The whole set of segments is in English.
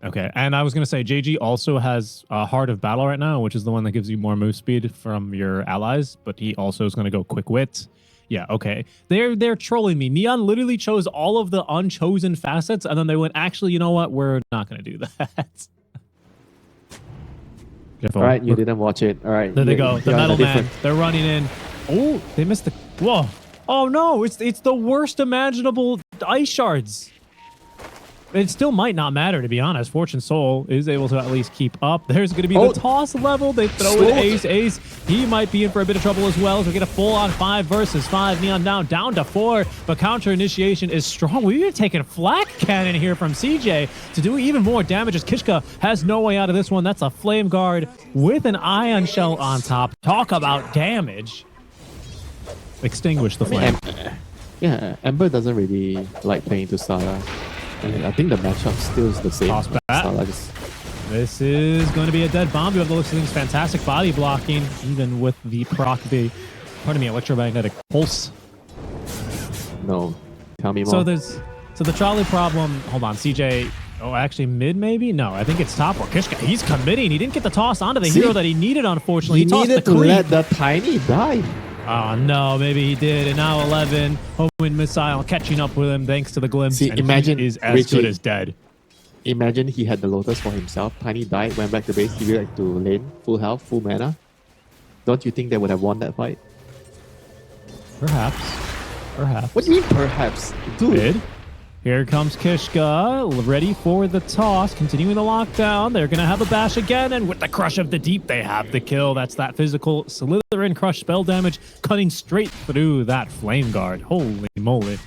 Okay, and I was going to say, JG also has Heart of Battle right now, which is the one that gives you more move speed from your allies, but he also is going to go Quick Wit. Yeah, okay. They're trolling me. Neon literally chose all of the unchosen facets, and then they went, actually, you know what? We're not going to do that. All right, you didn't watch it. All right. There they go. The Metal Man. They're running in. Oh, they missed the... Whoa. Oh, no. It's the worst imaginable ice shards. It still might not matter, to be honest. Fortune Soul is able to at least keep up. There's going to be the toss level. They throw in Ace. Ace, he might be in for a bit of trouble as well. So we get a full-on 5 versus 5. Neon down to 4. But counter initiation is strong. We've even taken Flak Cannon here from CJ to do even more damage as Kishka has no way out of this one. That's a Flame Guard with an Ion Shell on top. Talk about damage. Extinguish the flame. Yeah, Ember doesn't really like playing to Sara. And I think the matchup still is the same. This is going to be a dead bomb. You have the looks of things. Fantastic body blocking, even with the electromagnetic pulse. No, tell me more. So the trolley problem. Hold on, CJ. Oh, actually mid maybe? No, I think it's top or Kishka. He's committing. He didn't get the toss onto the hero that he needed, unfortunately. He needed to let the Tiny die. Oh, no, maybe he did. And now 11, homing missile catching up with him thanks to the glimpse. See, and imagine he is as good as dead. Imagine he had the Lotus for himself. Tiny died, went back to base. He went to lane, full health, full mana. Don't you think they would have won that fight? Perhaps. Perhaps. What do you mean perhaps? Dude. Here comes Kishka, ready for the toss, continuing the lockdown. They're going to have a bash again, and with the Crush of the Deep, they have the kill. That's that physical Slytherin Crush spell damage cutting straight through that Flame Guard. Holy moly.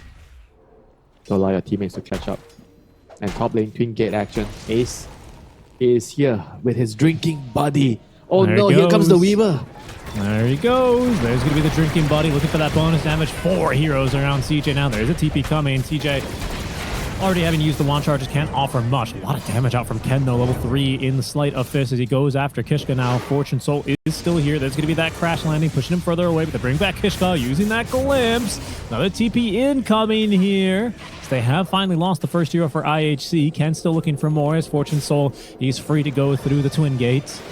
Don't allow your teammates to catch up. And top lane, Twin Gate action. Ace is here with his drinking buddy. Oh no, here comes the Weaver. There he goes. There's going to be the drinking buddy looking for that bonus damage. 4 heroes around CJ now. There's a TP coming. CJ already having used the wand charges, can't offer much. A lot of damage out from Ken though. Level 3 in the Sleight of Fist as he goes after Kishka now. Fortune Soul is still here. There's going to be that crash landing, pushing him further away, but they bring back Kishka using that glimpse. Another TP incoming here. So they have finally lost the first hero for IHC. Ken still looking for more as Fortune Soul, he's free to go through the Twin Gates.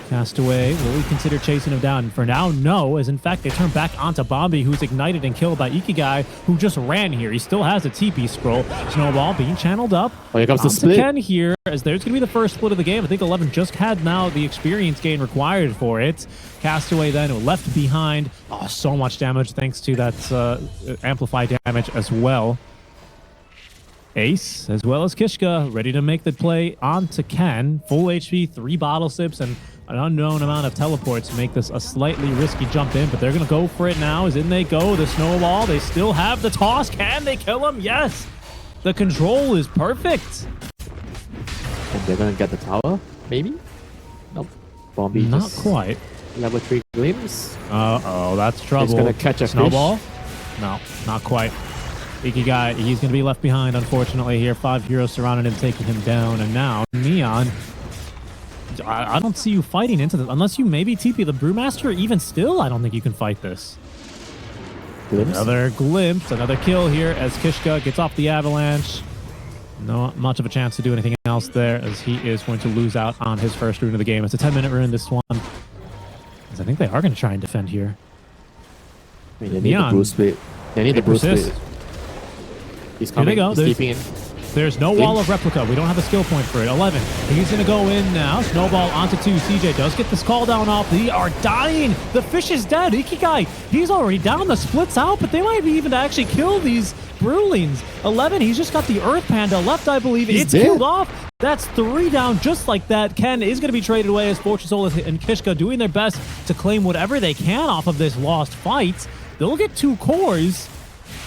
Castaway, will we consider chasing him down? For now, no, as in fact they turn back onto Bombi, who's ignited and killed by Ikigai, who just ran here. He still has a TP scroll. Snowball being channeled up. Oh, here comes the split. Ken here, as there's going to be the first split of the game. I think 11 just had now the experience gain required for it. Castaway then left behind. Oh, so much damage thanks to that amplified damage as well. Ace, as well as Kishka, ready to make the play onto Ken. Full HP, 3 bottle sips, and an unknown amount of teleports make this a slightly risky jump in, but they're going to go for it now. As in they go. The snowball, they still have the toss. Can they kill him? Yes. The control is perfect. And they're going to get the tower, maybe? Nope. Bombi not quite. Level 3 glimpse. Uh-oh, that's trouble. He's going to catch a snowball? Fish. No, not quite. Ikigai, he's going to be left behind, unfortunately, here. 5 heroes surrounding him, taking him down. And now, Neon, I don't see you fighting into this. Unless you maybe TP the Brewmaster, even still, I don't think you can fight this. Glimpse. Another glimpse, another kill here as Kishka gets off the avalanche. Not much of a chance to do anything else there, as he is going to lose out on his first rune of the game. It's a 10-minute rune, this one. As I think they are going to try and defend here. I mean, they need the Bruce split. They need the Bruce split. He's coming. Here they go. He's keeping in. There's no wall of replica. We don't have a skill point for it. 11. He's going to go in now. Snowball onto 2. CJ does get this call down off. They are dying. The fish is dead. Ikigai, he's already down. The split's out, but they might be even to actually kill these Brewlings. 11, he's just got the Earth Panda left, I believe. It's killed off. That's 3 down just like that. Ken is going to be traded away as Fortune Soul and Kishka doing their best to claim whatever they can off of this lost fight. They'll get 2 cores.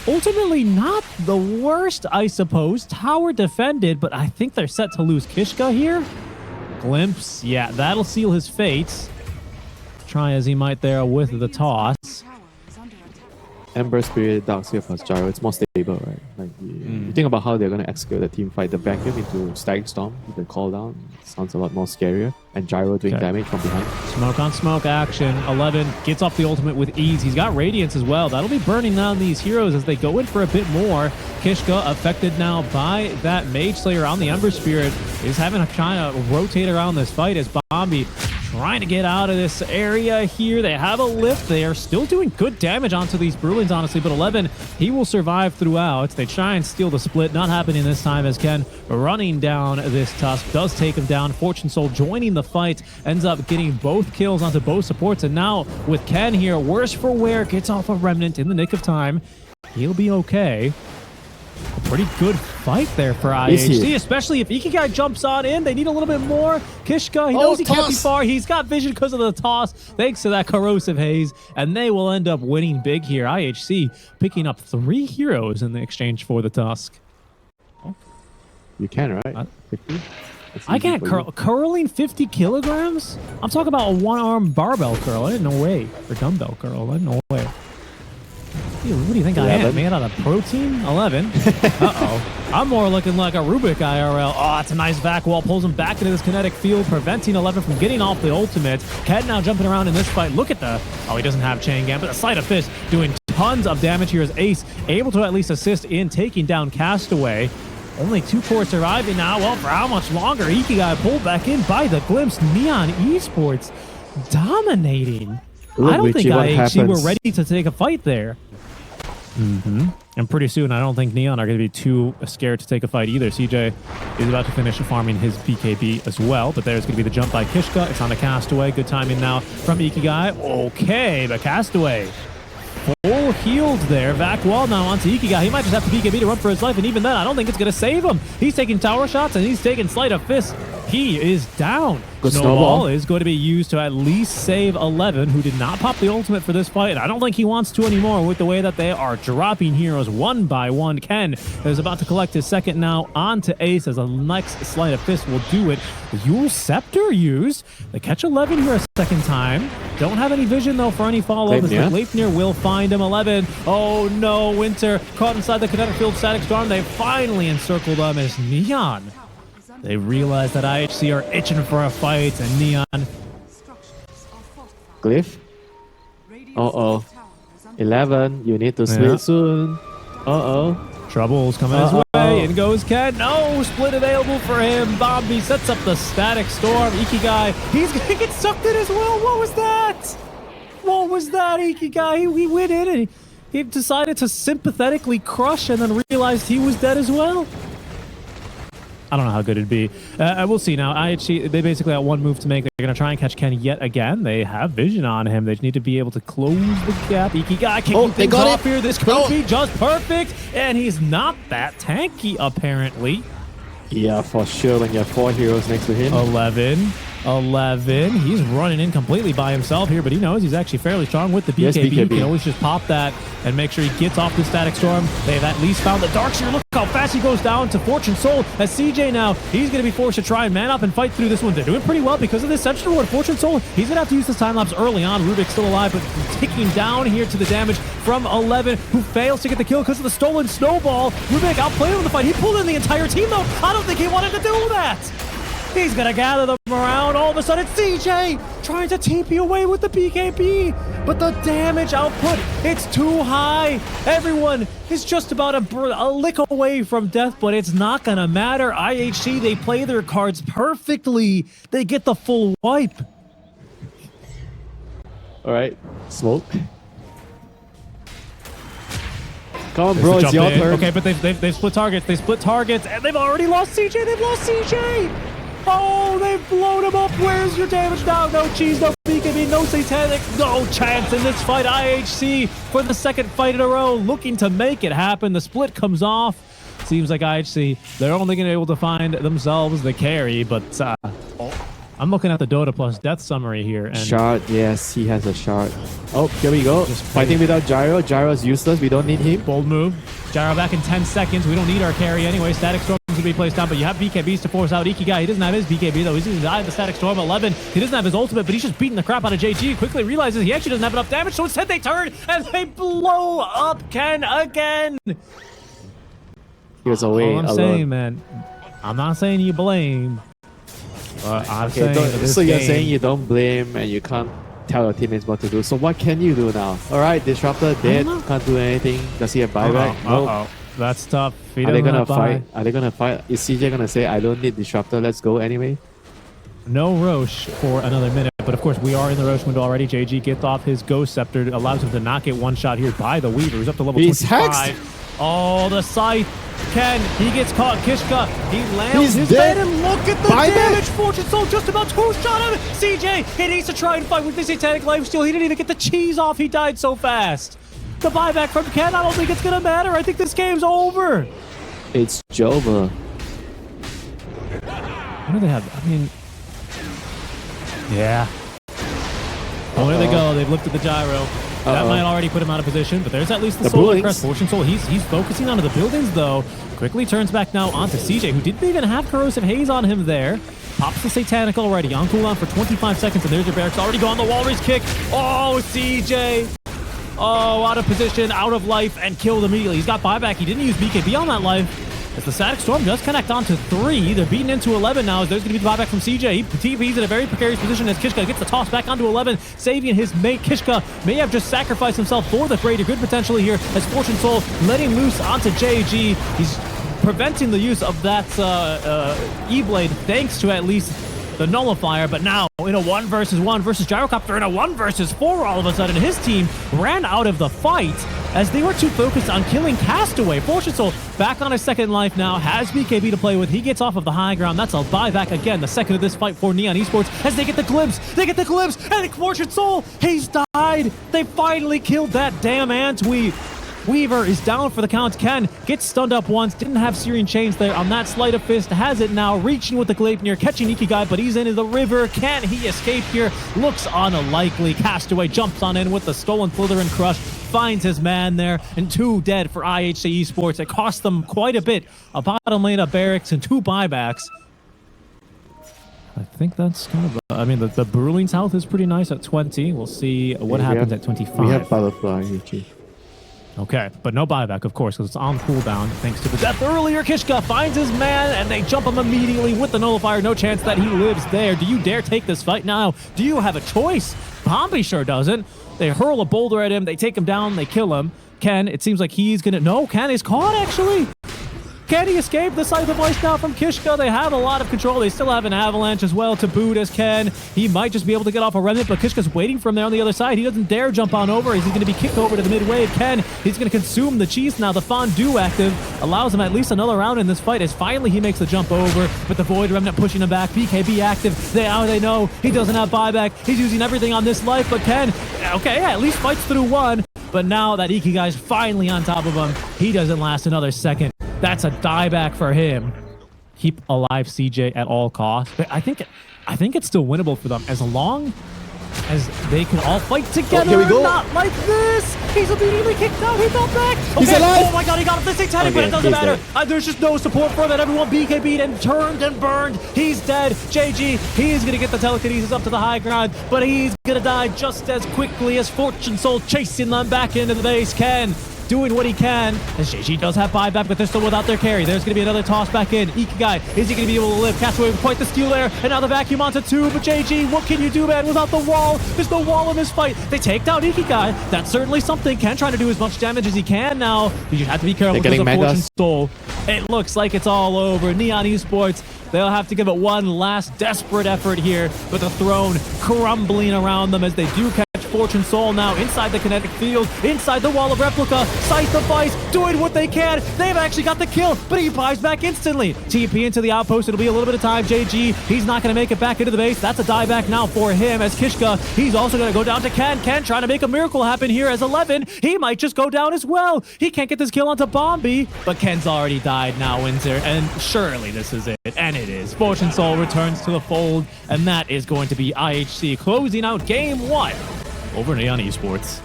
Ultimately, not the worst, I suppose. Tower defended, but I think they're set to lose Kishka here. Glimpse, yeah, that'll seal his fate. Try as he might there with the toss. Ember Spirit, Dark Sphere plus Gyro, it's more stable, right? Like you think about how they're going to execute the team fight. The vacuum into Static Storm, the call down, sounds a lot more scarier. And Gyro doing damage from behind. Smoke on smoke action. 11 gets off the ultimate with ease. He's got Radiance as well. That'll be burning down these heroes as they go in for a bit more. Kishka affected now by that Mage Slayer on the Ember Spirit is having to try to rotate around this fight as Bombi trying to get out of this area here. They have a lift. They are still doing good damage onto these Bruins, honestly, but 11, he will survive throughout. They try and steal the split. Not happening this time as Ken running down this Tusk does take him down. Fortune Soul joining the fight, ends up getting both kills onto both supports, and now with Ken here, worse for wear, gets off a Remnant in the nick of time. He'll be okay. A pretty good fight there for IHC, especially if Ikigai jumps on in. They need a little bit more. Kishka, he knows he can't be far. He's got vision because of the toss, thanks to that corrosive haze, and they will end up winning big here. IHC picking up 3 heroes in the exchange for the Tusk. You can, right? 50? I can't curling 50 kilograms? I'm talking about a one-arm barbell curl. I didn't know way. Or dumbbell curl. I didn't know way. What do you think 11? I am? Made out of protein? 11. Uh-oh. I'm more looking like a Rubik IRL. Oh, it's a nice back wall. Pulls him back into this kinetic field, preventing 11 from getting off the ultimate. Ken now jumping around in this fight. Look at the... Oh, he doesn't have Chain Gambit. The Sleight of Fist doing tons of damage here as Ace able to at least assist in taking down Castaway. Only 2 cores surviving now. Well, for how much longer? Ikigai pulled back in by the glimpse. Neon Esports dominating. I don't think IHC were ready to take a fight there. And pretty soon, I don't think Neon are going to be too scared to take a fight either. CJ is about to finish farming his BKB as well, but there's going to be the jump by Kishka. It's on the Castaway. Good timing now from Ikigai. Okay, but Castaway full healed there. Back wall now onto Ikigai. He might just have to BKB to run for his life, and even then, I don't think it's going to save him. He's taking tower shots, and he's taking Sleight of Fist. He is down. Snowball is going to be used to at least save 11, who did not pop the ultimate for this fight. I don't think he wants to anymore with the way that they are dropping heroes one by one. Ken is about to collect his second now onto Ace as the next Sleight of Fist will do it. The Yule Scepter used. They catch 11 here a second time. Don't have any vision, though, for any follow-up. Leipnir will find him. 11. Oh, no. Winter caught inside the kinetic field. Static Storm. They finally encircled him as Neon. They realize that IHC are itching for a fight, and Neon. Glyph? Uh-oh. 11, you need to split soon. Uh-oh. Trouble's coming his way. In goes Ken. No split available for him. Bombi sets up the Static Storm. Ikigai, he's going to get sucked in as well. What was that? What was that, Ikigai? He went in and he decided to sympathetically crush and then realized he was dead as well. I don't know how good it'd be. We'll see now. IHC, they basically have one move to make. They're going to try and catch Ken yet again. They have vision on him. They just need to be able to close the gap. Ikigai kicking things off here. This could be just perfect. And he's not that tanky, apparently. Yeah, for sure when you have 4 heroes next to him. 11. He's running in completely by himself here, but he knows he's actually fairly strong with the BKB. Yes, BKB. You can always just pop that and make sure he gets off the Static Storm. They've at least found the Darkseer. Look how fast he goes down to Fortune Soul as CJ now. He's going to be forced to try and man up and fight through this one. They're doing pretty well because of this Central Ward. Fortune Soul, he's going to have to use this time lapse early on. Rubik's still alive, but ticking down here to the damage from 11, who fails to get the kill because of the stolen snowball. Rubik outplayed him in the fight. He pulled in the entire team, though. I don't think he wanted to do that. He's going to gather them around. All of a sudden, it's CJ trying to TP away with the BKB. But the damage output, it's too high. Everyone is just about a lick away from death, but it's not going to matter. IHC, they play their cards perfectly. They get the full wipe. All right, smoke. Come on, bro, it's your turn. Okay, but they've split targets. They split targets, and they've already lost CJ. They've lost CJ. Oh, they've blown him up. Where's your damage now? No cheese, no BKB, no satanic, no chance in this fight. IHC for the second fight in a row looking to make it happen. The split comes off. Seems like IHC, they're only going to be able to find themselves the carry, but I'm looking at the Dota Plus death summary here. And shard, yes, he has a shard. Oh, here we go. Just fighting without Gyro. Gyro's useless. We don't need him. Bold move. Gyro back in 10 seconds. We don't need our carry anyway. Static Storm going to be placed down, but you have BKBs to force out Ikigai. He doesn't have his BKB, though. He's going to die in the Static Storm. 11. He doesn't have his ultimate, but he's just beating the crap out of JG. He quickly realizes he actually doesn't have enough damage, so instead they turn and they blow up Ken again. He was away All I'm alone. saying, man, I'm not saying you blame. I'm saying so you're saying you don't blame and you can't tell your teammates what to do. So what can you do now? All right, Disruptor dead, can't do anything. Does he have buyback? No. That's tough. Are they gonna fight? Are they gonna fight? Is CJ gonna say, I don't need Disruptor, let's go anyway? No Roche for another minute, but of course we are in the Roche window already. JG gets off his Ghost Scepter, allows him to not get one shot here by the Weaver, who's up to level 25. Hexed. Oh, the Scythe. Ken, he gets caught. Kishka, he lands his dead. bed, and look at the damage. Fortune Soul just about two-shot him. CJ, he needs to try and fight with this Satanic Lifesteal. He didn't even get the cheese off. He died so fast. The buyback from Ken, I don't think it's going to matter. I think this game's over. It's Jova. What do they have? I mean, yeah. Oh, there they go. They've lifted the gyro. That might already put him out of position, but there's at least the Solar Crest. Fortune Soul, he's focusing onto the buildings, though. Quickly turns back now onto CJ, who didn't even have Corrosive Haze on him there. Pops the Satanic already on cooldown for 25 seconds, and there's your barracks already gone. The Walrus kick. Oh, CJ. Oh, out of position, out of life, and killed immediately. He's got buyback. He didn't use BKB on that life. As the Static Storm does connect onto 3. They're beaten into 11 now, as there's going to be the buyback from CJ. TP's in a very precarious position as Kishka gets the toss back onto 11, saving his mate. Kishka may have just sacrificed himself for the greater good potentially here, as Fortune Soul letting loose onto JG. He's preventing the use of that E-Blade, thanks to at least the Nullifier, but now in a 1 versus 1 versus Gyrocopter in a 1 versus 4 all of a sudden. His team ran out of the fight as they were too focused on killing Castaway. Fortune Soul back on his second life now, has BKB to play with. He gets off of the high ground. That's a buyback again, the second of this fight for Neon Esports, as they get the glimpse. They get the glimpse, and Fortune Soul, he's died. They finally killed that damn Ant-Weave. Weaver is down for the count. Ken gets stunned up once. Didn't have Syrian Chains there on that Sleight of Fist. Has it now. Reaching with the Gleipnir. Catching Ikigai, but he's into the river. Can he escape here? Looks unlikely. Castaway jumps on in with the Stolen Slytherin Crush. Finds his man there. And 2 dead for IHC Esports. It cost them quite a bit. A bottom lane of barracks and 2 buybacks. I think that's kind of... I mean, the Brewling's health is pretty nice at 20. We'll see what happens at 25. We have Butterfly, Yuki. Okay, but no buyback, of course, because it's on cooldown thanks to the death earlier. Kishka finds his man, and they jump him immediately with the Nullifier. No chance that he lives there. Do you dare take this fight now? Do you have a choice? Pompey sure doesn't. They hurl a boulder at him. They take him down. They kill him. Ken, it seems like he's going to... No, Ken is caught, actually. Can he escape the Scythe of Ice now from Kishka? They have a lot of control. They still have an Avalanche as well to boot as Ken. He might just be able to get off a remnant, but Kishka's waiting for him there on the other side. He doesn't dare jump on over. He's going to be kicked over to the mid-wave. Ken, he's going to consume the cheese now. The Fondue active allows him at least another round in this fight as finally he makes the jump over, but the Void Remnant pushing him back. BKB active. They know he doesn't have buyback. He's using everything on this life, but Ken, okay, yeah, at least fights through 1. But now that Ikigai's finally on top of him, he doesn't last another second. That's a dieback for him. Keep alive CJ at all costs. But I think it's still winnable for them as long as they can all fight together. Here we go. Not like this. He's immediately kicked out. He got back. Okay. He's alive. Oh my god, he got up the Satanic, but it doesn't matter. There's just no support for that. Everyone BKB'd and turned and burned. He's dead. JG, he's going to get the telekinesis up to the high ground, but he's going to die just as quickly as Fortune Soul chasing them back into the base. Ken doing what he can, as JG does have buyback, but they're still without their carry. There's going to be another toss back in. Ikigai, is he going to be able to live? Castaway with quite the steal there, and now the vacuum onto 2, but JG, what can you do, man, without the wall? There's no wall in this fight. They take down Ikigai. That's certainly something. Ken trying to do as much damage as he can now. You just have to be careful because of Fortune Soul. It looks like it's all over. Neon Esports, they'll have to give it one last desperate effort here, with the throne crumbling around them as they do catch Fortune Soul now inside the kinetic field, inside the wall of replica. Scythe of Ice doing what they can. They've actually got the kill, but he buys back instantly. TP into the outpost. It'll be a little bit of time. JG, he's not going to make it back into the base. That's a dieback now for him as Kishka, he's also going to go down to Ken. Ken trying to make a miracle happen here as 11. He might just go down as well. He can't get this kill onto Bombi, but Ken's already died now, Winter, and surely this is it. And it is. Fortune Soul returns to the fold, and that is going to be IHC closing out game 1 over Neon Esports.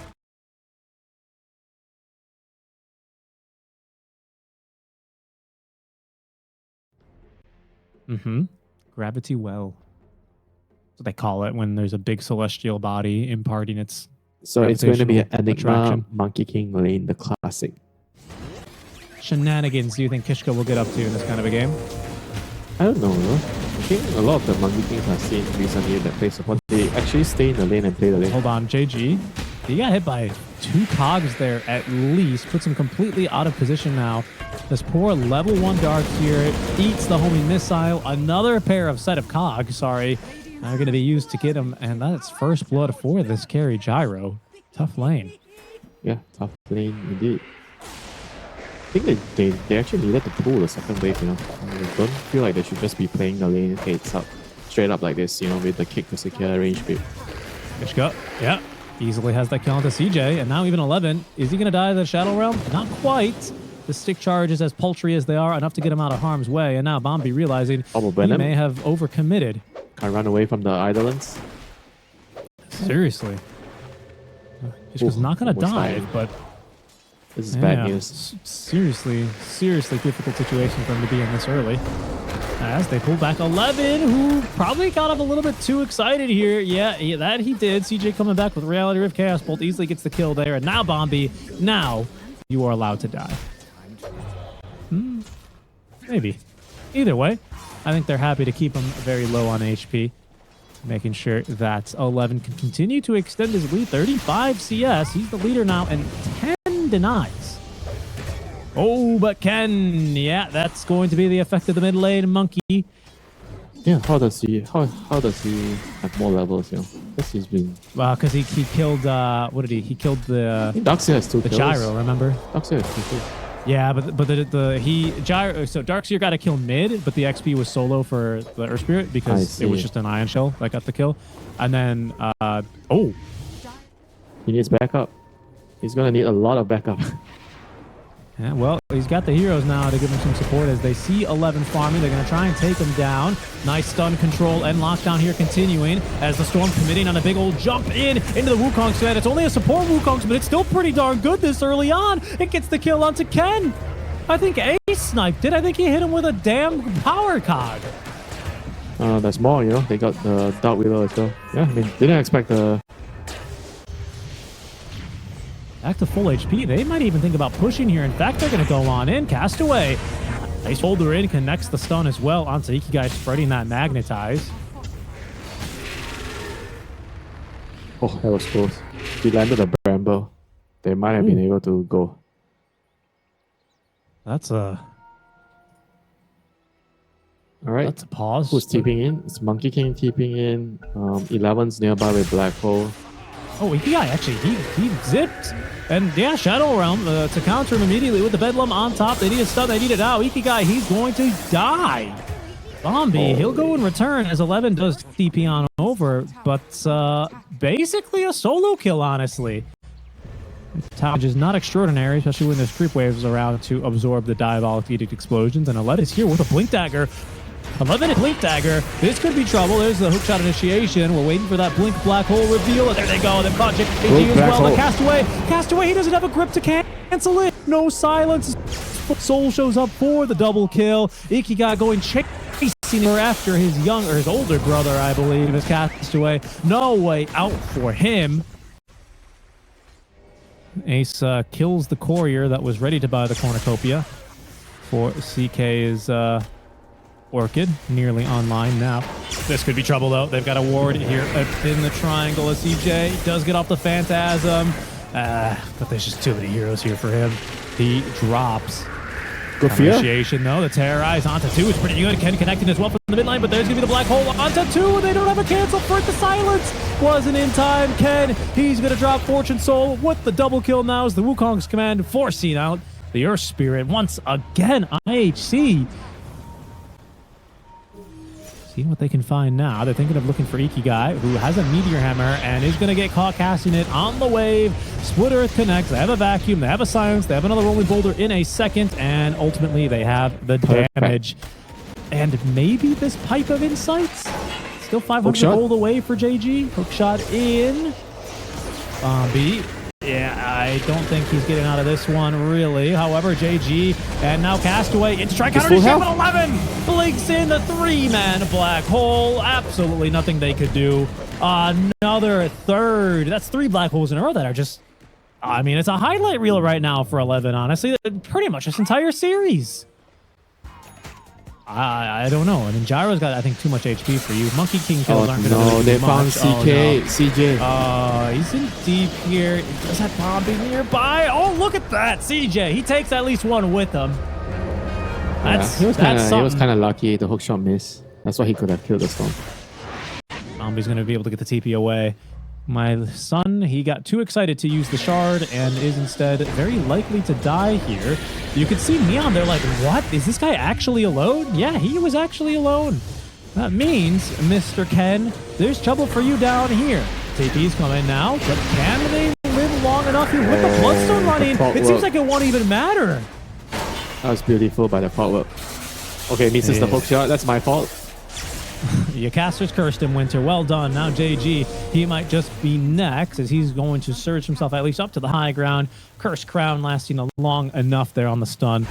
Gravity well. That's what they call it when there's a big celestial body imparting its So it's going to be an gravitational Enigma attraction. Monkey King lane, the classic. Shenanigans do you think Kishka will get up to in this kind of a game? I don't know. I think a lot of the Monkey Kings I've seen recently that play support, they actually stay in the lane and play the lane. Hold on, JG. He got hit by 2 cogs there at least. Puts him completely out of position now. This poor level 1 Dark here eats the homing missile. Another pair of set of cogs, sorry, are going to be used to get him. And that's first blood for this carry Gyro. Tough lane. Yeah, tough lane indeed. I think they actually needed to pull the second wave, you know. I don't feel like they should just be playing the lane heads up, straight up like this, you know, with the kick to secure range bit. Kishka, yeah, easily has that kill onto CJ. And now even 11. Is he going to die to the Shadow Realm? Not quite. The stick charges, as paltry as they are, enough to get him out of harm's way. And now Bombi realizing he may have overcommitted. Can't run away from the Idolants. Seriously. Kishka's not going to dive, but this is bad news. Seriously difficult situation for him to be in this early. As they pull back 11, who probably got up a little bit too excited here. Yeah, that he did. CJ coming back with Reality Rift Chaos Bolt, easily gets the kill there. And now Bombi, now you are allowed to die. Maybe. Either way, I think they're happy to keep him very low on HP. Making sure that 11 can continue to extend his lead. 35 CS. He's the leader now, and 10 denies. Oh, but Ken, yeah, that's going to be the effect of the mid lane monkey. Yeah, how does he have more levels, you know? Because he's been... Because he killed, what did he? He killed the... Darkseer has 2 the kills. Gyro, remember? Darkseer has 2 kills. Yeah, but Gyro, so Darkseer got to kill mid, but the XP was solo for the Earth Spirit because it was just an Ion Shell that got the kill. And then, he needs backup. He's gonna need a lot of backup. Yeah, well, he's got the heroes now to give him some support as they see 11 farming. They're going to try and take him down. Nice stun control and lockdown here continuing as the Storm committing on a big old jump into the Wukong's command. It's only a support Wukong's, but it's still pretty darn good this early on. It gets the kill onto Ken. I think Ace sniped it. I think he hit him with a damn power cog. There's more, you know. They got the Dark Widow as well. Yeah, I mean, didn't expect the... Back to full HP. They might even think about pushing here. In fact, they're going to go on in. Castaway. Nice holder in. Connects the stun as well onto Ikigai, spreading that magnetize. Oh, that was close. He landed a Bramble. They might have been able to go. That's a... Alright. That's a pause. Who's TPing in? It's Monkey King TPing in. 11's nearby with Black Hole. Oh, Ikigai actually, he zipped. And yeah, Shadow Realm to counter him immediately with the Bedlam on top. They need a stun, they need it out. Ikigai, he's going to die. Bombi, he'll go in return as 11 does TP on over, but basically a solo kill, honestly. Which is not extraordinary, especially when there's creep waves around to absorb the Diabolic Edict explosions. And 11 is here with a Blink Dagger. 11 and Blink Dagger. This could be trouble. There's the hookshot initiation. We're waiting for that Blink Black Hole reveal. And there they go. The Project AG as well. The Castaway. Castaway, he doesn't have a grip to cancel it. No silence. Soul shows up for the double kill. Ikigai going chasing her after his his older brother, I believe, is Castaway. No way out for him. Ace kills the courier that was ready to buy the cornucopia for CK's Orchid, nearly online now. This could be trouble, though. They've got a ward here in the triangle as CJ does get off the Phantasm. But there's just too many heroes here for him. He drops. Good fear. Initiation, though. The Terrorize onto 2 is pretty good. Ken connecting as well from the midline, but there's going to be the Black Hole onto 2. They don't have a cancel for it. The silence wasn't in time. Ken, he's going to drop Fortune Soul with the double kill now as the Wukong's command forcing out the Earth Spirit once again. IHC. Seeing what they can find now. They're thinking of looking for Ikigai, who has a Meteor Hammer and is going to get caught casting it on the wave. Split Earth connects. They have a Vacuum. They have a Silence. They have another Rolling Boulder in a second. And ultimately, they have the damage. And maybe this Pipe of Insights? Still 500 gold away for JG. Hookshot in. Bombi. Yeah, I don't think he's getting out of this one, really. However, JG and now Castaway. It's strike counter to 11. blinks in the 3-man black hole. Absolutely nothing they could do. Another third. That's 3 black holes in a row that are just, I mean, it's a highlight reel right now for 11, honestly. Pretty much this entire series. I don't know. I mean, Gyro's got, I think, too much HP for you. Monkey King kills aren't going to no, do they much. found CJ. He's in deep here. Does that bomb be nearby? Oh, look at that. CJ, he takes at least one with him. He was kind of lucky. The hook shot missed. That's why he could have killed the storm. Zombie's going to be able to get the TP away. My son, he got too excited to use the shard and is instead very likely to die here. You can see Neon, they're like, what? Is this guy actually alone? Yeah, he was actually alone. That means, Mr. Ken, there's trouble for you down here. TP's coming now, but can they live long enough here with the Bloodstone running? It seems like it won't even matter. That was beautiful by the Potwork. Okay, misses the hook shot. That's my fault. Your caster's cursed him, Winter. Well done. Now JG, he might just be next as he's going to surge himself at least up to the high ground. Cursed Crown lasting long enough there on the stun.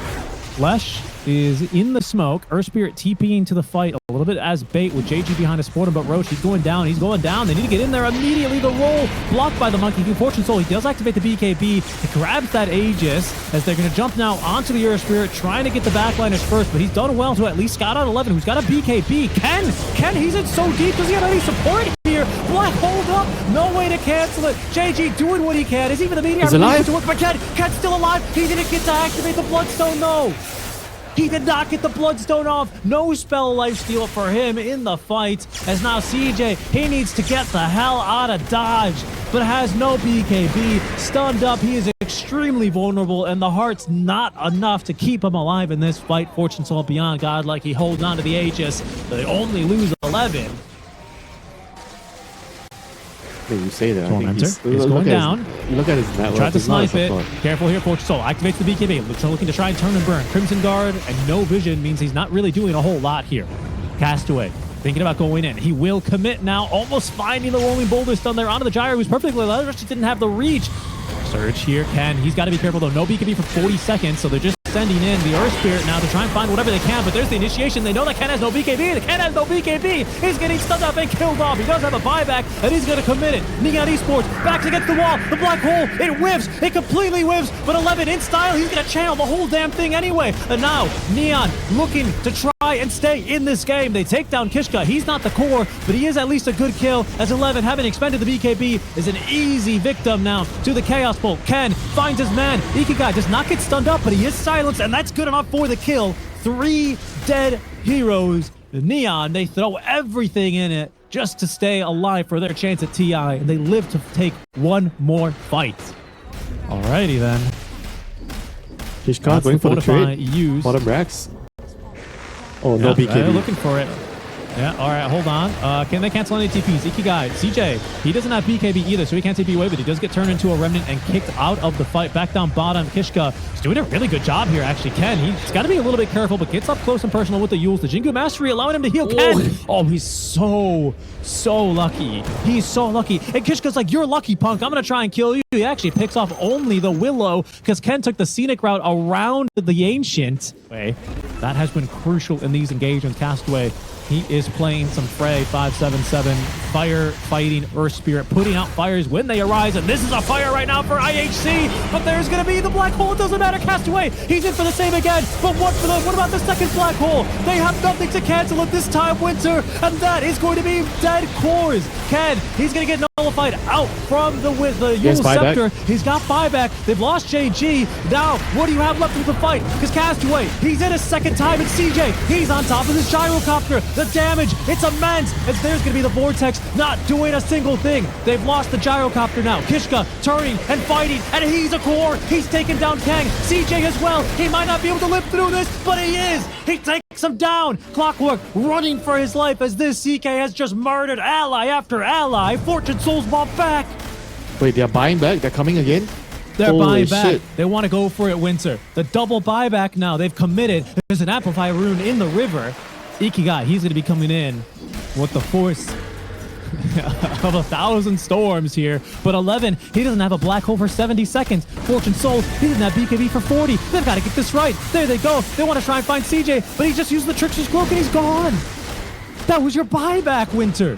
Lesh is in the smoke. Earth Spirit TPing to the fight a little bit as bait with JG behind a Sportum, but Roach, he's going down. He's going down. They need to get in there immediately. The roll blocked by the Monkey King. Fortune Soul, he does activate the BKB. He grabs that Aegis as they're going to jump now onto the Earth Spirit, trying to get the backliners first, but he's done well to at least scout out 11, who's got a BKB. Ken, he's in so deep. Does he have any support here? Black hold up. No way to cancel it. JG doing what he can. Is even the meteor he's alive? To work, but Ken's still alive. He didn't get to activate the Bloodstone, though. He did not get the Bloodstone off. No spell lifesteal for him in the fight. As now CJ, he needs to get the hell out of Dodge, but has no BKB. Stunned up, he is extremely vulnerable, and the heart's not enough to keep him alive in this fight. Fortune Soul beyond godlike. He holds on to the Aegis. They only lose 11. You say that. He's going down. You look at his network. Tried to snipe it. Careful here, Fortune Soul. Activates the BKB. Looking to try and turn and burn. Crimson Guard and no vision means he's not really doing a whole lot here. Castaway thinking about going in. He will commit now. Almost finding the rolling boulder stun there onto the Gyro, who's perfectly alive. Just didn't have the reach. Surge here. Ken. He's got to be careful though. No BKB for 40 seconds, so they're just sending in the Earth Spirit now to try and find whatever they can, but there's the initiation. They know that Ken has no BKB. The Ken has no BKB. He's getting stunned up and killed off. He does have a buyback, and he's going to commit it. Neon Esports backs against the wall. The black hole, it whiffs. It completely whiffs, but 11 in style, he's going to channel the whole damn thing anyway. And now, Neon looking to try and stay in this game. They take down Kishka. He's not the core, but he is at least a good kill, as 11, having expended the BKB, is an easy victim now to the Chaos Bolt. Ken finds his man. Ikigai does not get stunned up, but he is silenced, and that's good enough for the kill. 3 dead heroes. The Neon, they throw everything in it just to stay alive for their chance at TI, and they live to take one more fight. Alrighty then. Kishka going for the trade. Bottom racks. Oh, no BKB. They're looking for it. Yeah, all right, hold on. Can they cancel any TPs? Ikigai, CJ, he doesn't have BKB either, so he can't TP away, but he does get turned into a Remnant and kicked out of the fight. Back down bottom, Kishka is doing a really good job here, actually. Ken, he's got to be a little bit careful, but gets up close and personal with the Yules. The Jingu Mastery allowing him to heal Ken. Oh, he's so lucky. He's so lucky. And Kishka's like, you're lucky, punk. I'm going to try and kill you. He actually picks off only the Willow because Ken took the scenic route around the Ancient. That has been crucial in these engagements. Castaway, he is playing some Fray 577 fire fighting Earth Spirit, putting out fires when they arise, and this is a fire right now for IHC, but there's gonna be the black hole. It doesn't matter. Castaway, he's in for the same again, but what about the second black hole? They have nothing to cancel it this time, Winter, and that is going to be dead cores. Ken, he's gonna get nullified out from the Yule Scepter. He's got buyback. They've lost JG. Now, what do you have left of the fight? Because Castaway, he's in a second time, and CJ, he's on top of this gyrocopter. The damage, it's immense, as there's going to be the Vortex not doing a single thing. They've lost the gyrocopter now. Kishka turning and fighting, and he's a core. He's taken down Kang. CJ as well. He might not be able to live through this, but he is. He takes him down. Clockwork running for his life as this CK has just murdered ally after ally. Fortune Soul's brought back. Wait, they're buying back? They're coming again? They're buying back. They want to go for it, Winter. The double buyback now. They've committed. There's an Amplify rune in the river. Ikigai, he's going to be coming in with the force. of 1,000 storms here. But 11, he doesn't have a black hole for 70 seconds. Fortune Soul, he didn't have BKB for 40. They've got to get this right. There they go. They want to try and find CJ, but he just used the Trickster's Cloak and he's gone. That was your buyback, Winter.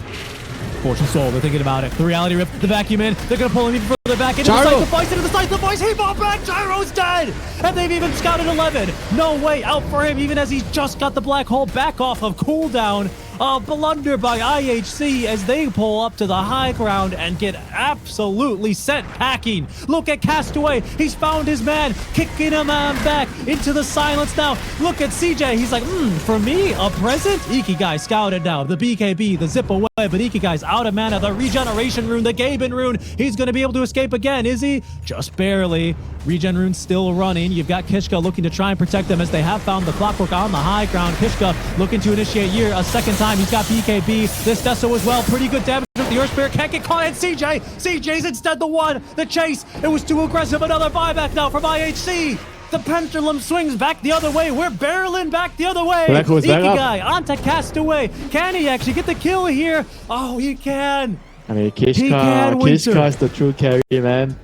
Fortune Soul, they're thinking about it. The Reality Rift, the vacuum in. They're going to pull him even further back into the site of voice, into the site of the voice. He bought back. Gyro's dead. And they've even scouted 11. No way out for him, even as he's just got the black hole back off of cooldown. A blunder by IHC as they pull up to the high ground and get absolutely sent packing. Look at Castaway. He's found his man, kicking him back into the silence now. Look at CJ. He's like, for me, a present? Ikigai scouted now. The BKB, the zip away, but Ikigai's out of mana. The regeneration rune, the Gaben rune. He's going to be able to escape again, is he? Just barely. Regen rune still running. You've got Kishka looking to try and protect them as they have found the clockwork on the high ground. Kishka looking to initiate Year a second time. He's got BKB. This Deso as well. Pretty good damage with the Earth Spirit. Can't get caught. And CJ's instead the one. The chase. It was too aggressive. Another buyback now from IHC. The pendulum swings back the other way. We're barreling back the other way. Ikigai onto Castaway. Can he actually get the kill here? Oh, he can. I mean, Kishka is the true carry, man.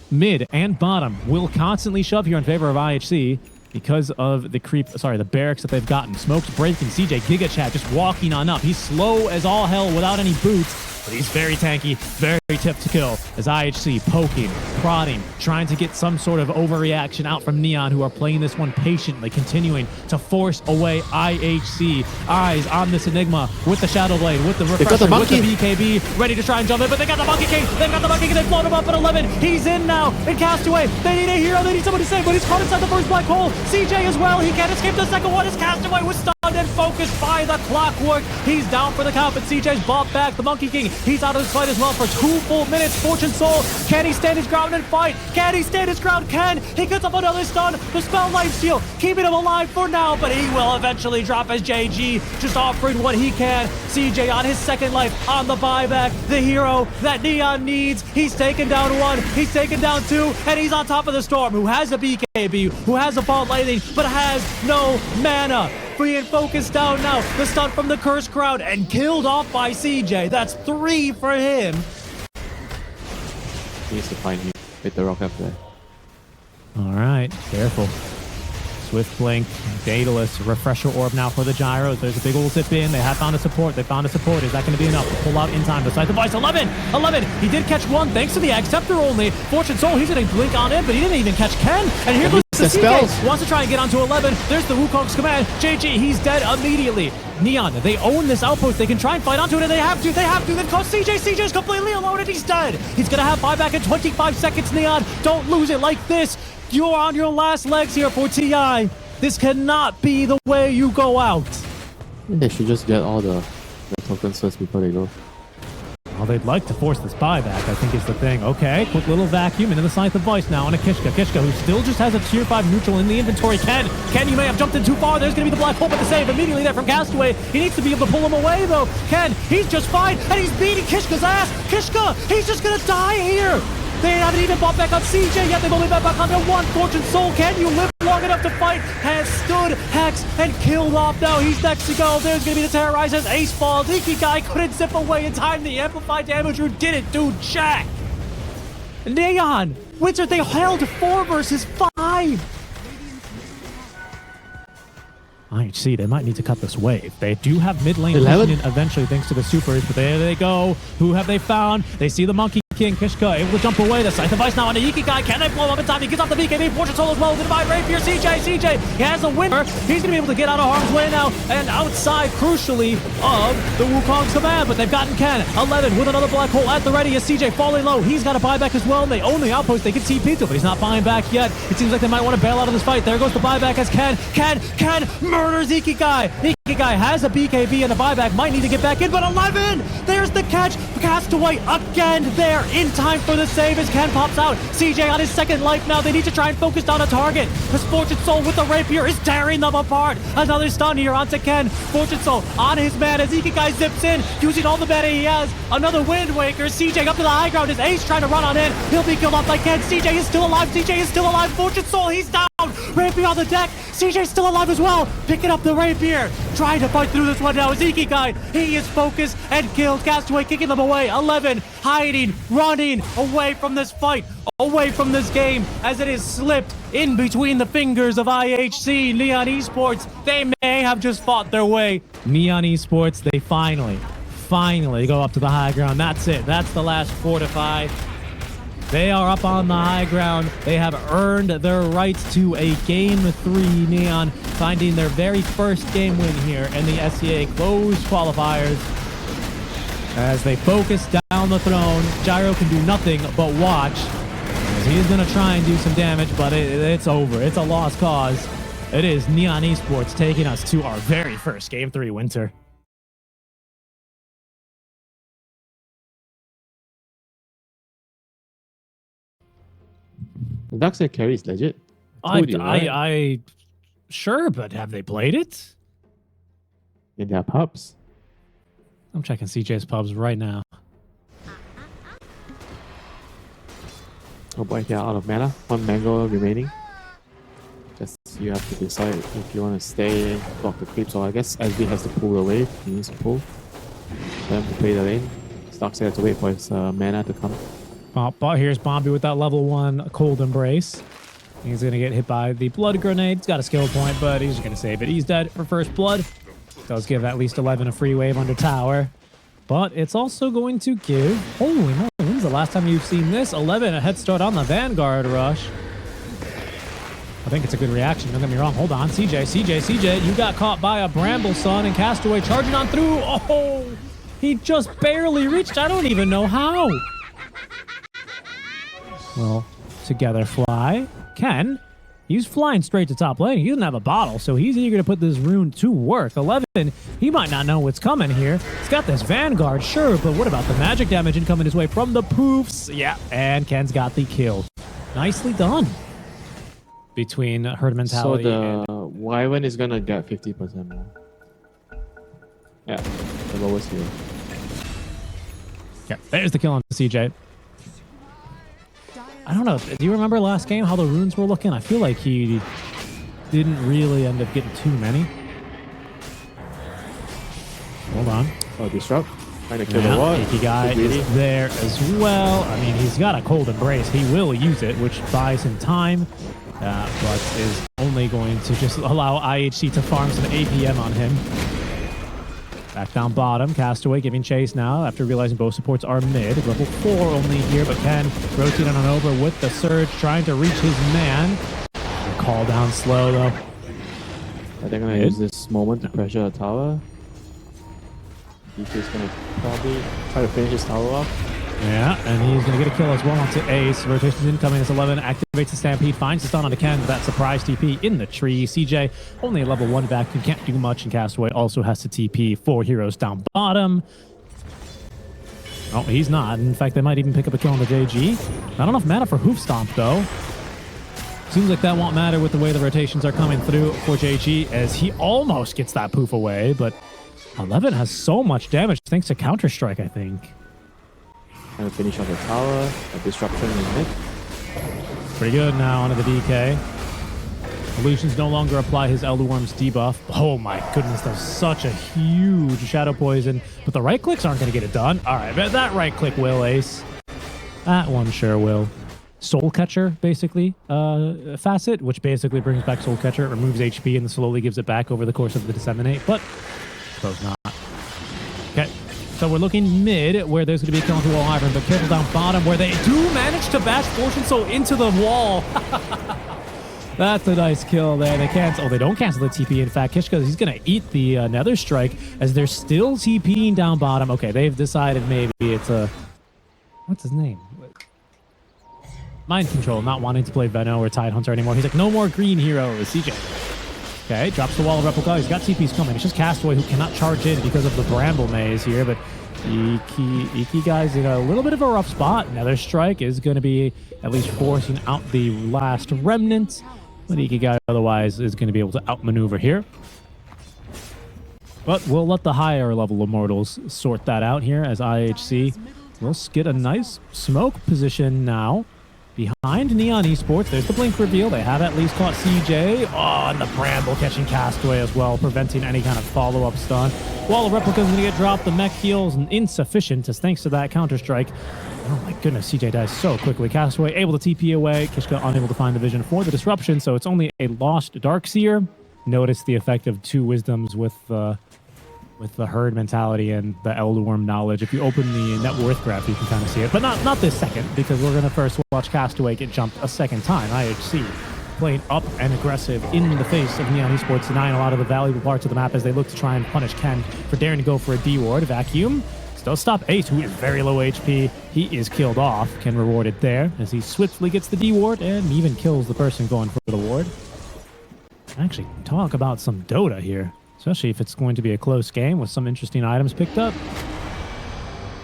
Mid and bottom will constantly shove here in favor of IHC because of the the barracks that they've gotten. Smoke's breaking. CJ Giga Chat just walking on up. He's slow as all hell without any boots, but he's very tanky, very tipped to kill as IHC poking, prodding, trying to get some sort of overreaction out from Neon, who are playing this one patiently, continuing to force away IHC. Eyes on this Enigma with the Shadow Blade, with the Refresher, with the BKB, ready to try and jump in, but they got the Monkey King. They've got the Monkey King. They float him up at 11. He's in now. And Castaway, they need a hero. They need someone to save, but he's caught inside the first black hole. CJ as well. He can't escape the second one as Castaway was stunned and focused by the clockwork. He's down for the count, but CJ's bought back. The Monkey King, he's out of this fight as well for 2 full minutes. Fortune Soul, can he stand his ground and fight? Can he stand his ground? He gets up another stun. The spell life steal, keeping him alive for now, but he will eventually drop as JG, just offering what he can. CJ on his second life on the buyback. The hero that Neon needs. He's taken down 1, he's taken down 2, and he's on top of the Storm, who has a BKB, who has a Fault Lightning, but has no mana. Being focused down now. The stun from the Curse Crowd and killed off by CJ. That's 3 for him. He needs to find you with the rock up there. All right, careful. Swift Blink, Daedalus, Refresher Orb now for the Gyros. There's a big old zip in. They have found a support. They found a support. Is that going to be enough to pull out in time? Besides the Vice, 11! He did catch 1 thanks to the Acceptor only. Fortune Soul, he's going to blink on it, but he didn't even catch Ken. And here goes the CJ. Wants to try and get onto 11. There's the Wukong's command. JG, he's dead immediately. Neon, they own this outpost. They can try and fight onto it, and they have to. They've caught CJ. CJ's completely alone, and he's dead. He's going to have buyback in 25 seconds, Neon. Don't lose it like this. You're on your last legs here for TI. This cannot be the way you go out. They should just get all the tokens first before they go. Well, they'd like to force this buyback, I think is the thing. Okay, quick little vacuum into the Scythe of Voice now on a Kishka. Kishka, who still just has a tier 5 neutral in the inventory. Ken, you may have jumped in too far. There's going to be the black hole, but the save immediately there from Castaway. He needs to be able to pull him away, though. Ken, he's just fine, and he's beating Kishka's ass. Kishka, he's just going to die here. They haven't even bought back on CJ yet. They've only bought back on their 1. Fortune Soul, can you live long enough to fight? Has stood, hexed, and killed off now. He's next to go. There's going to be the Terrorize as Ace falls. Ikigai couldn't zip away in time. The amplified damage who didn't do jack. Neon, Winter, they held 4 versus 5. IHC, they might need to cut this wave. They do have mid lane pushing in eventually thanks to the supers, but there they go. Who have they found? They see the Monkey King, Kishka, able to jump away. The Scythe of Ice now on the Ikigai. Can they blow up in time? He gets off the BKB. Fortune Soul as well with the Divine Rapier. CJ, he has a winner. He's going to be able to get out of harm's way now and outside, crucially, of the Wukong's command, but they've gotten Ken. 11 with another black hole at the ready as CJ falling low. He's got a buyback as well, and they own the outpost. They can TP to, but he's not buying back yet. It seems like they might want to bail out of this fight. There goes the buyback as Ken murders Ikigai. Ikigai has a BKB and a buyback. Might need to get back in, but 11! There's the catch. Castaway again there in time for the save as Ken pops out. CJ on his second life now. They need to try and focus down a target. Because Fortune Soul with the rapier is tearing them apart. Another stun here onto Ken. Fortune Soul on his man as Ikigai zips in, using all the mana he has. Another Wind Waker. CJ up to the high ground. His Ace trying to run on in. He'll be killed off by Ken. CJ is still alive. Fortune Soul, he's down. Rapier on the deck. CJ's still alive as well. Picking up the rapier. trying to fight through this one now. Ikigai, he is focused and killed. Castaway kicking them away. 11 hiding, running away from this fight, away from this game, as it is slipped in between the fingers of IHC. Neon Esports, they may have just fought their way. Neon Esports, they finally go up to the high ground. That's it. That's the last fortify. They are up on the high ground. They have earned their right to a Game 3. Neon finding their very first game win here in the SCA closed qualifiers. As they focus down the throne, Gyro can do nothing but watch. As he is going to try and do some damage, but it's over. It's a lost cause. It is Neon Esports taking us to our very first Game 3 winter. The Darkseid carry is legit. Sure, but have they played it? In their pubs. I'm checking CJ's pubs right now. Oh boy, they're out of mana. One mango remaining. Just you have to decide if you want to stay, block the creeps, or I guess SB has to pull the wave. He needs to pull. For them to play the lane. Darkseid has to wait for his mana to come. But here's Bombi with that level 1 Cold Embrace. He's going to get hit by the Blood Grenade. He's got a skill point, but he's just going to save it. He's dead for first blood. Does give at least 11 a free wave under tower. But it's also going to give... Holy moly, when's the last time you've seen this? 11, a head start on the Vanguard rush. I think it's a good reaction. Don't get me wrong. Hold on. CJ, you got caught by a Bramble Sun and Castaway charging on through. Oh, he just barely reached. I don't even know how. Well, together fly. Ken, he's flying straight to top lane. He doesn't have a bottle, so he's eager to put this rune to work. 11, he might not know what's coming here. He's got this Vanguard, sure, but what about the magic damage incoming his way from the poofs? Yeah, and Ken's got the kill. Nicely done. Between herd mentality so the Wyvern is gonna get 50% more. Yeah, the lowest here. Yeah, there's the kill on CJ. I don't know. Do you remember last game how the runes were looking? I feel like he didn't really end up getting too many. Hold on. Oh, disrupt. Trying to kill the wall. Ikigai is there as well. I mean, he's got a Cold Embrace. He will use it, which buys him time, but is only going to just allow IHC to farm some APM on him. Back down bottom, Castaway giving chase now after realizing both supports are mid. Level 4 only here, but Ken rotating on over with the surge, trying to reach his man. Call down slow though. They're gonna use this moment to pressure the tower. DK's gonna probably try to finish his tower off. Yeah, and he's going to get a kill as well onto Ace. Rotation's incoming as 11 activates the Stampede, finds the stun onto Ken with that surprise TP in the tree. CJ, only a level 1 vacuum, can't do much, and Castaway also has to TP 4 heroes down bottom. Oh, he's not. In fact, they might even pick up a kill on the JG. Not enough mana for Hoof Stomp, though. Seems like that won't matter with the way the rotations are coming through for JG, as he almost gets that poof away, but 11 has so much damage thanks to Counter-Strike, I think. Trying to finish off the tower, a disruption in mid. Pretty good now onto the DK. Illusions no longer apply his Elder Worm's debuff. Oh my goodness, that's such a huge Shadow Poison. But the right clicks aren't going to get it done. All right, but that right click will, Ace. That one sure will. Soul Catcher, basically, facet, which basically brings back Soul Catcher. It removes HP and slowly gives it back over the course of the Disseminate, but I suppose not. Okay. So we're looking mid, where there's going to be a kill onto Wall Iron, but careful down bottom, where they do manage to bash Fortune Soul into the wall. That's a nice kill there. They cancel. Oh, they don't cancel the TP. In fact, Kishka, he's going to eat the Nether Strike, as they're still TPing down bottom. Okay, they've decided maybe it's a... What's his name? Mind Control, not wanting to play Veno or Tide Hunter anymore. He's like, no more green heroes, CJ. Okay, drops the wall of Replica. He's got TPs coming. It's just Castaway who cannot charge in because of the Bramble Maze here, but Iki guy's in a little bit of a rough spot. Nether Strike is going to be at least forcing out the last remnant, but Iki guy otherwise is going to be able to outmaneuver here. But we'll let the higher level Immortals sort that out here, as IHC will get a nice smoke position now behind Neon Esports. There's the blink reveal. They have at least caught CJ. Oh, and the Bramble catching Castaway as well, preventing any kind of follow-up stun. Wall of Replicas going to get dropped. The mech heals insufficient, as thanks to that counter-strike. Oh my goodness, CJ dies so quickly. Castaway able to TP away. Kishka unable to find the vision for the disruption, so it's only a lost Darkseer. Notice the effect of 2 wisdoms with the herd mentality and the Elder Worm knowledge. If you open the net worth graph, you can kind of see it. But not this second, because we're going to first watch Castaway get jumped a second time. IHC playing up and aggressive in the face of Neon Esports, denying a lot of the valuable parts of the map as they look to try and punish Ken for daring to go for a D-ward. Vacuum still stop Ace, who is very low HP. He is killed off. Ken rewarded there as he swiftly gets the D-ward and even kills the person going for the ward. Actually, talk about some Dota here. Especially if it's going to be a close game with some interesting items picked up.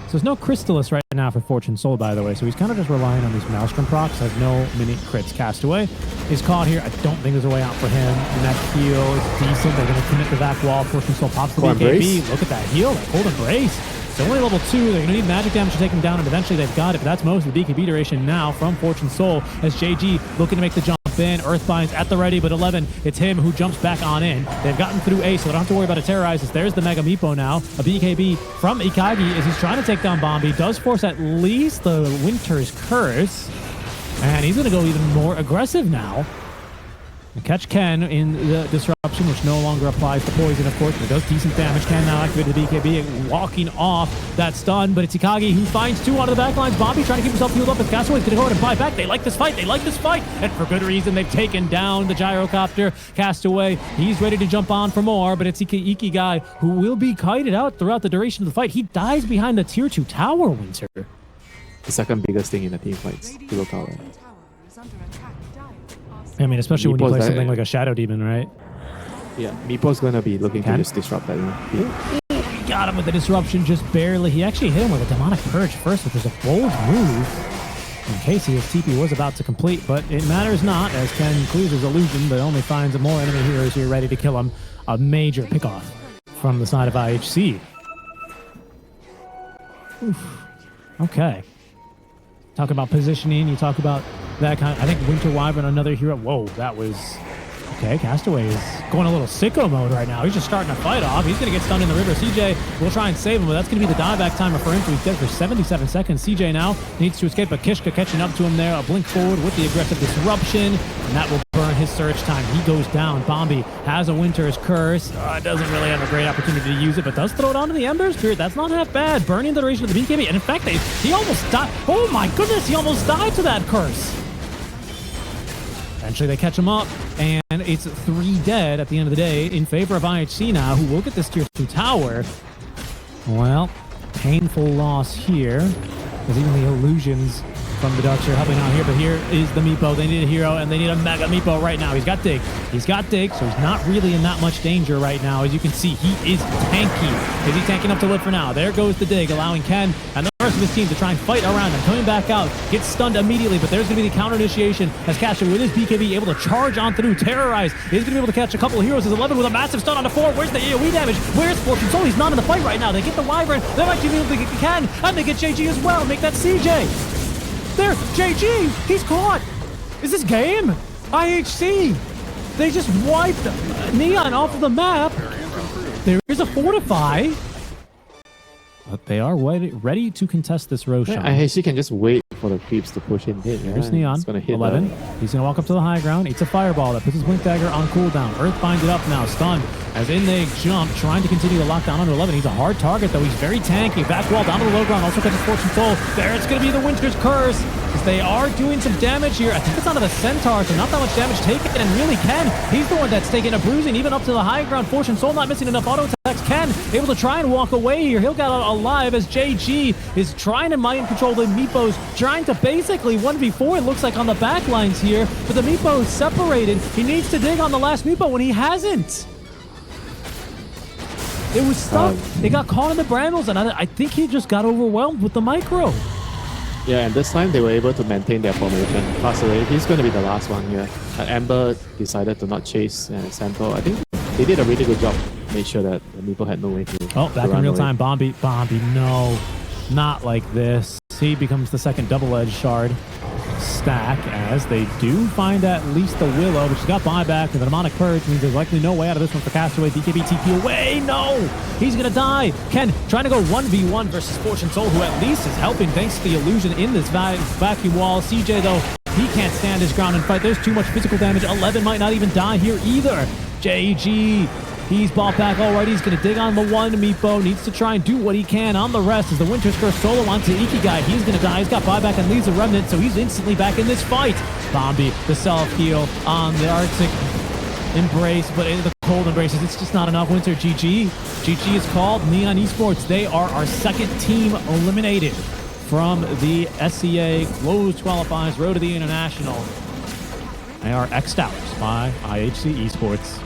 So there's no Crystallis right now for Fortune Soul, by the way. So he's kind of just relying on these Maelstrom procs. Has no mini crits. Castaway is caught here. I don't think there's a way out for him. Neck heal is decent. They're going to commit the back wall. Fortune Soul pops the BKB. Look at that heal. Hold Embrace. It's only level 2. They're going to need magic damage to take him down, and eventually they've got it. But that's most of the BKB duration now from Fortune Soul as JG looking to make the jump in. Earthbind's at the ready, but 11, it's him who jumps back on in. They've gotten through Ace, so they don't have to worry about a Terrorize. There's the Mega Meepo now. A BKB from Ikagi as he's trying to take down Bombi. Does force at least the Winter's Curse. And he's going to go even more aggressive now. And catch Ken in the disruption, which no longer applies to poison, of course, but it does decent damage. Ken now activated the BKB, walking off that stun, but it's Ikagi who finds 2 out of the backlines. Bombi trying to keep himself healed up as Castaway's going to go ahead and buy back. They like this fight. They like this fight. And for good reason, they've taken down the Gyrocopter. Castaway, he's ready to jump on for more, but it's Iki guy who will be kited out throughout the duration of the fight. He dies behind the tier 2 tower, Winter. The second biggest thing in the team fights, Hero Tower. I mean, especially when you play something like a Shadow Demon, right? Yeah, Meepo's gonna be looking to just disrupt that. He got him with the disruption, just barely. He actually hit him with a Demonic Purge first, which was a bold move in case his TP was about to complete, but it matters not as Ken clears his illusion, but only finds more enemy heroes here ready to kill him. A major pickoff from the side of IHC. Oof. Okay. Talk about positioning, you talk about that kind of, I think Winter Wyvern, another hero. Whoa, that was... Okay, Castaway is going a little sicko mode right now. He's just starting to fight off. He's going to get stunned in the river. CJ will try and save him, but that's going to be the dieback timer for him. So he's dead for 77 seconds. CJ now needs to escape, but Kishka catching up to him there. A blink forward with the aggressive disruption, and that will burn his surge time. He goes down. Bombi has a Winter's Curse. Doesn't really have a great opportunity to use it, but does throw it onto the Ember Spirit. That's not half bad. Burning the duration of the BKB, and in fact, he almost died. Oh my goodness, he almost died to that curse. Eventually they catch him up, and it's 3 dead at the end of the day in favor of IHC now, who will get this tier 2 tower. Well, painful loss here, because even the illusions from the Ducks are helping out here, but here is the Meepo. They need a hero, and they need a Mega Meepo right now. He's got Dig. He's got Dig, so he's not really in that much danger right now. As you can see, he is tanky. Is he tanking up to live for now? There goes the Dig, allowing Ken and the rest of his team to try and fight around him. Coming back out, gets stunned immediately, but there's going to be the counter initiation as Casher with his BKB able to charge on through. Terrorize is going to be able to catch a couple of heroes as 11 with a massive stun on the 4. Where's the AoE damage? Where's Fortune Soul? He's not in the fight right now. They get the Wyvern. They might be able to get Ken, and they get JG as well. Make that CJ. There, JG, he's caught. Is this game? IHC. They just wiped Neon off of the map. There is a Fortify. But they are ready to contest this Roshan. Yeah, IHC can just wait for the creeps to push in. Hit. There's Neon, it's gonna hit 11. He's going to walk up to the high ground. It's a fireball that puts his Blink Dagger on cooldown. Earth binds it up now, stunned. As in they jump, trying to continue the lockdown under 11. He's a hard target, though. He's very tanky. Back wall down to the low ground. Also catches Fortune Soul. There, it's going to be the Winter's Curse. Because they are doing some damage here. I think it's onto the Centaur, so not that much damage taken. And really, Ken, he's the one that's taking a bruising, even up to the high ground. Fortune Soul not missing enough auto attacks. Ken able to try and walk away here. He'll get out alive as JG is trying to mind control the Meepos, trying to basically 1v4, it looks like, on the back lines here. But the Meepo is separated. He needs to dig on the last Meepo when he hasn't. It was stuck. It got caught in the brambles, and I think he just got overwhelmed with the micro. Yeah, and this time they were able to maintain their formation. Pass away. He's going to be the last one here. Ember decided to not chase Santo. I think they did a really good job. Made sure that the Meepo had no way to. Oh, back in real time. Bombi, no. Not like this. He becomes the second double-edged shard. stack as they do find at least the Willow, but she's got buyback and the Demonic Purge means there's likely no way out of this one for Castaway. DKB TP away. No! He's gonna die. Ken trying to go 1v1 versus Fortune Soul, who at least is helping thanks to the illusion in this vacuum wall. CJ, though, he can't stand his ground and fight. There's too much physical damage. 11 might not even die here either. JG, he's bought back already. He's going to dig on the one. Meepo needs to try and do what he can on the rest as the Winter's Curse solo onto Ikigai. He's going to die. He's got buyback and leaves a remnant, so he's instantly back in this fight. Bombi, the self-heal on the Arctic Embrace, but in the cold embraces, it's just not enough. Winter GG. GG is called. Neon Esports, they are our second team eliminated from the SCA closed qualifiers, road to the international. They are X'd out by IHC Esports.